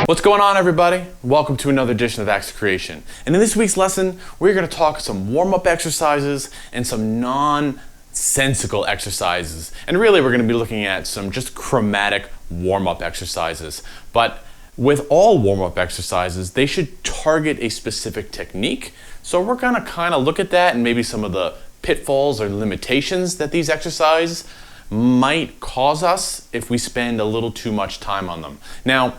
What's going on, everybody? Welcome to another edition of Acts of Creation. And in this week's lesson, we're going to talk some warm-up exercises and some nonsensical exercises. And really, we're going to be looking at some just chromatic warm-up exercises. But with all warm-up exercises, they should target a specific technique. So we're going to kind of look at that and maybe some of the pitfalls or limitations that these exercises might cause us if we spend a little too much time on them. Now,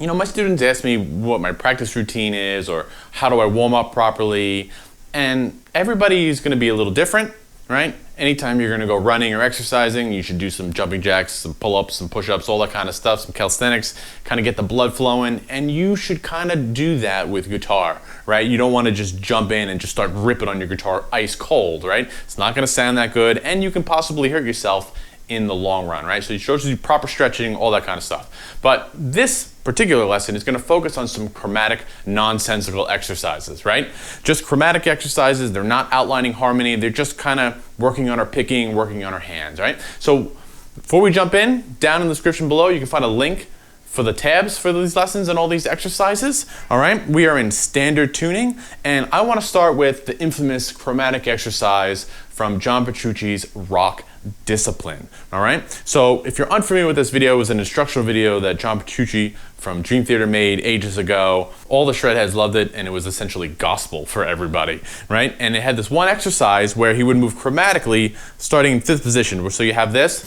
you know, my students ask me what my practice routine is or how do I warm up properly, and everybody is going to be a little different, right? Anytime you're going to go running or exercising, you should do some jumping jacks, some pull-ups, some push-ups, all that kind of stuff, some calisthenics, kind of get the blood flowing, and you should kind of do that with guitar, right? You don't want to just jump in and just start ripping on your guitar ice cold, right? It's not going to sound that good, and you can possibly hurt yourself in the long run, right? So you should do proper stretching, all that kind of stuff. But this particular lesson is going to focus on some chromatic, nonsensical exercises, right? Just chromatic exercises. They're not outlining harmony. They're just kind of working on our picking, working on our hands, right? So before we jump in, down in the description below, you can find a link for the tabs for these lessons and all these exercises, all right? We are in standard tuning, and I want to start with the infamous chromatic exercise from John Petrucci's Rock Discipline, all right? So if you're unfamiliar with this video, it was an instructional video that John Petrucci from Dream Theater made ages ago. All the shredheads loved it, and it was essentially gospel for everybody, right? And it had this one exercise where he would move chromatically starting in 5th position. So you have this.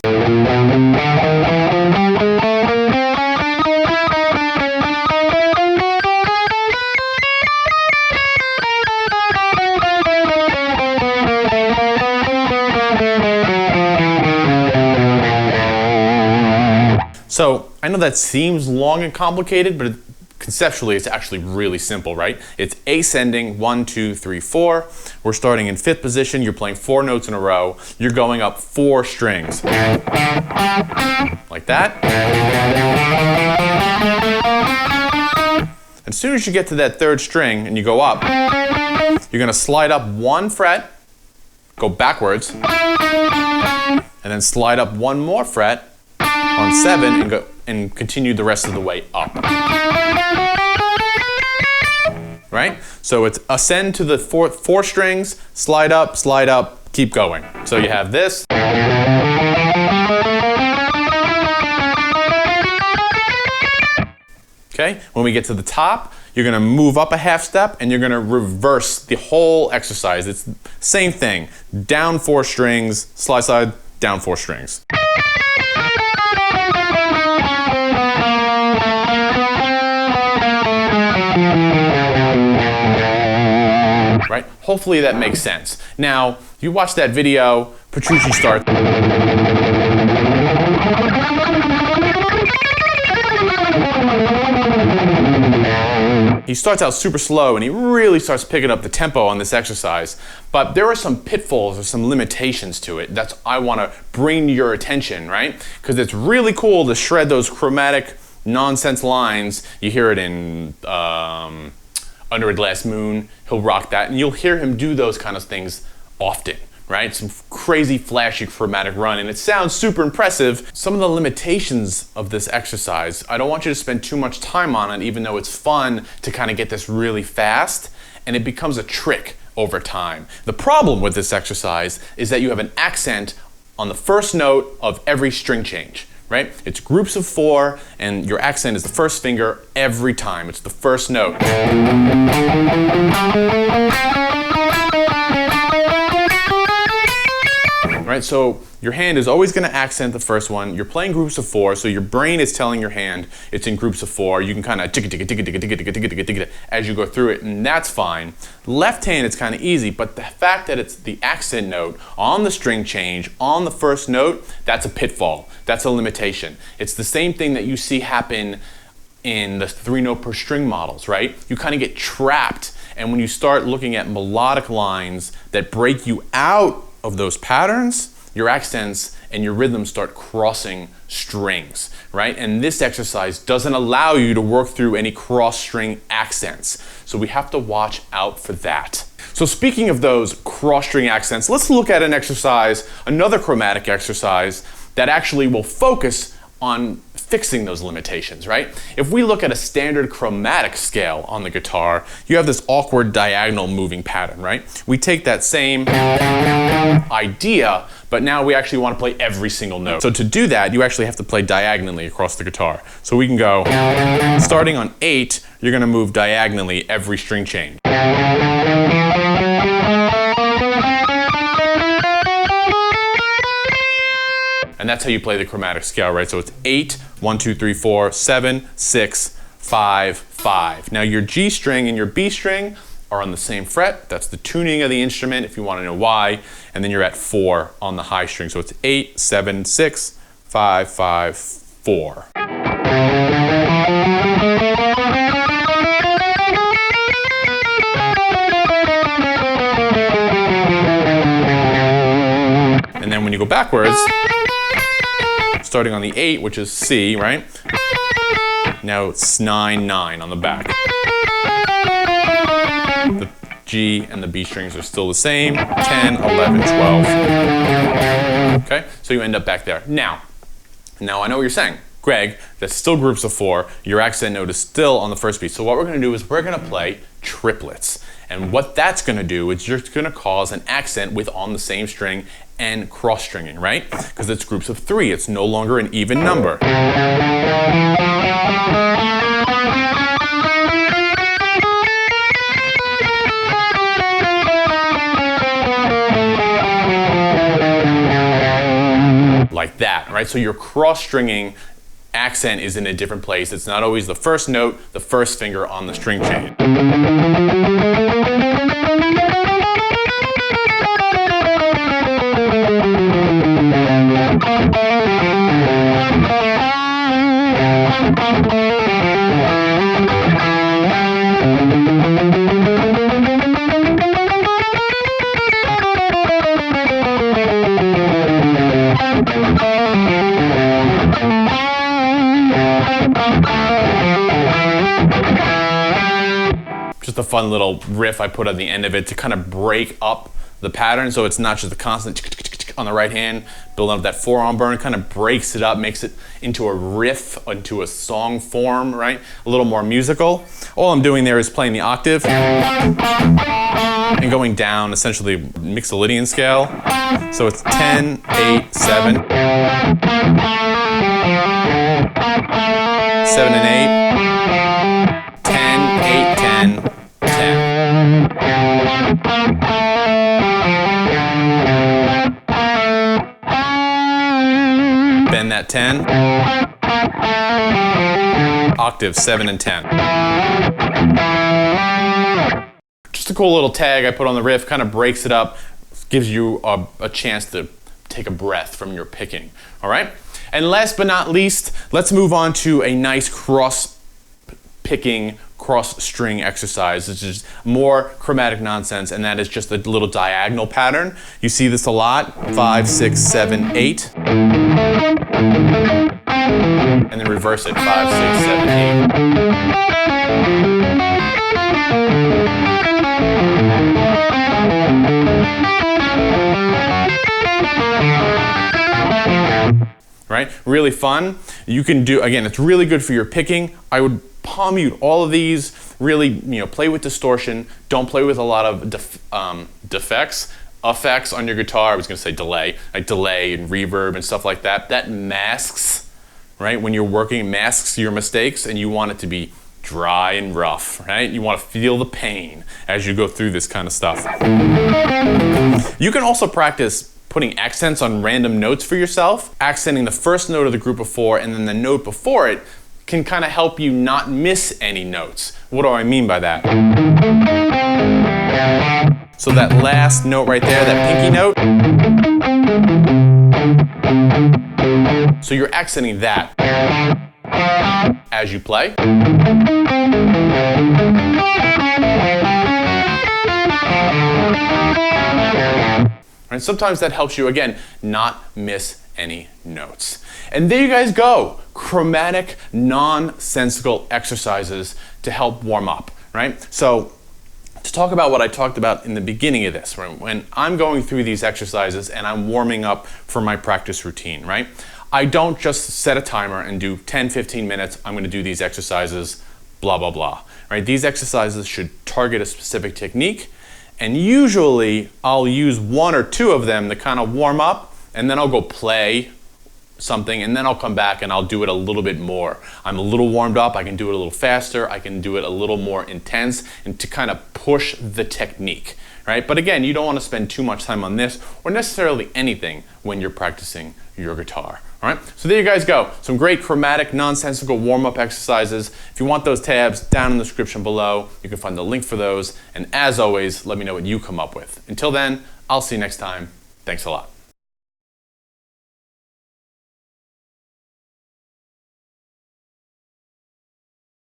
So I know that seems long and complicated, but conceptually it's actually really simple, right? It's ascending 1, 2, 3, 4. We're starting in 5th position. You're playing 4 notes in a row. You're going up 4 strings. Like that. As soon as you get to that 3rd string and you go up, you're going to slide up 1 fret, go backwards, and then slide up 1 more fret on 7 and go and continue the rest of the way up. Right? So it's ascend to the 4 strings, slide up, keep going. So you have this. Okay? When we get to the top, you're going to move up a half step and you're going to reverse the whole exercise. It's the same thing. Down 4 strings, slide, down 4 strings. Right? Hopefully that makes sense. Now, you watch that video, Petrucci starts. He starts out super slow and he really starts picking up the tempo on this exercise. But there are some pitfalls or some limitations to it. That's I want to bring to your attention, right? Because it's really cool to shred those chromatic nonsense lines. You hear it in Under a Glass Moon. He'll rock that, and you'll hear him do those kind of things often, right? Some crazy flashy chromatic run, and it sounds super impressive. Some of the limitations of this exercise, I don't want you to spend too much time on it, even though it's fun to kind of get this really fast, and it becomes a trick over time. The problem with this exercise is that you have an accent on the first note of every string change, right? It's groups of 4, and your accent is the first finger every time. It's the first note. Right, so your hand is always going to accent the first one. You're playing groups of 4, so your brain is telling your hand it's in groups of 4. You can kind of as you go through it, and that's fine. Left hand, it's kind of easy, but the fact that it's the accent note on the string change, on the first note, that's a pitfall. That's a limitation. It's the same thing that you see happen in the 3-note per string models, right? You kind of get trapped, and when you start looking at melodic lines that break you out of those patterns, your accents and your rhythms start crossing strings, right? And this exercise doesn't allow you to work through any cross-string accents. So we have to watch out for that. So speaking of those cross-string accents, let's look at an exercise, another chromatic exercise that actually will focus on fixing those limitations, right? If we look at a standard chromatic scale on the guitar, you have this awkward diagonal moving pattern, right? We take that same idea, but now we actually want to play every single note. So to do that, you actually have to play diagonally across the guitar. So we can go, starting on 8, you're going to move diagonally every string change. And that's how you play the chromatic scale, right? So it's 8, 1, 2, 3, 4, 7, 6, 5, 5. Now your G string and your B string are on the same fret. That's the tuning of the instrument if you want to know why. And then you're at 4 on the high string. So it's 8, 7, 6, 5, 5, 4. And then when you go backwards, starting on the 8, which is C, right? Now it's 9, 9 on the back. The G and the B strings are still the same, 10, 11, 12. Okay, so you end up back there. Now I know what you're saying. Greg, that's still groups of 4. Your accent note is still on the first beat. So what we're gonna do is we're gonna play triplets. And what that's gonna do is you're gonna cause an accent with on the same string and cross-stringing, right? Because it's groups of 3, it's no longer an even number. Like that, right? So your cross-stringing accent is in a different place. It's not always the first note, the first finger on the string chain. Just a fun little riff I put on the end of it to kind of break up the pattern so it's not just a constant on the right hand, building up that forearm burn, kind of breaks it up, makes it into a riff, into a song form, right? A little more musical. All I'm doing there is playing the octave and going down, essentially Mixolydian scale. So it's 10, 8, 7, 7 and 8, 10, 8, 10, 10. Bend that 10. Octave 7 and 10. Just a cool little tag I put on the riff, kind of breaks it up, gives you a chance to take a breath from your picking, all right? And last but not least, let's move on to a nice cross-picking, cross-string exercise. This is more chromatic nonsense, and that is just a little diagonal pattern. You see this a lot, 5, 6, 7, 8. And then reverse it, 5, 6, 7, 8. Right? Really fun. You can do, again, it's really good for your picking. I would palm mute all of these, really, play with distortion. Don't play with a lot of effects on your guitar. I was gonna say delay, like delay and reverb and stuff like that. That masks, right? When you're working, masks your mistakes, and you want it to be dry and rough, right? You want to feel the pain as you go through this kind of stuff. You can also practice putting accents on random notes for yourself. Accenting the first note of the group of 4 and then the note before it can kind of help you not miss any notes. What do I mean by that? So that last note right there, that pinky note, so you're accenting that as you play. And sometimes that helps you, again, not miss any notes. And there you guys go. Chromatic, nonsensical exercises to help warm up, right? So to talk about what I talked about in the beginning of this, right? When I'm going through these exercises and I'm warming up for my practice routine, right? I don't just set a timer and do 10, 15 minutes, I'm gonna do these exercises, blah, blah, blah. Right? These exercises should target a specific technique, and usually I'll use one or two of them to kind of warm up, and then I'll go play something, and then I'll come back and I'll do it a little bit more. I'm a little warmed up, I can do it a little faster, I can do it a little more intense, and to kind of push the technique, right? But again, you don't want to spend too much time on this or necessarily anything when you're practicing your guitar. All right, so there you guys go. Some great chromatic, nonsensical warm-up exercises. If you want those tabs, down in the description below, you can find the link for those. And as always, let me know what you come up with. Until then, I'll see you next time. Thanks a lot.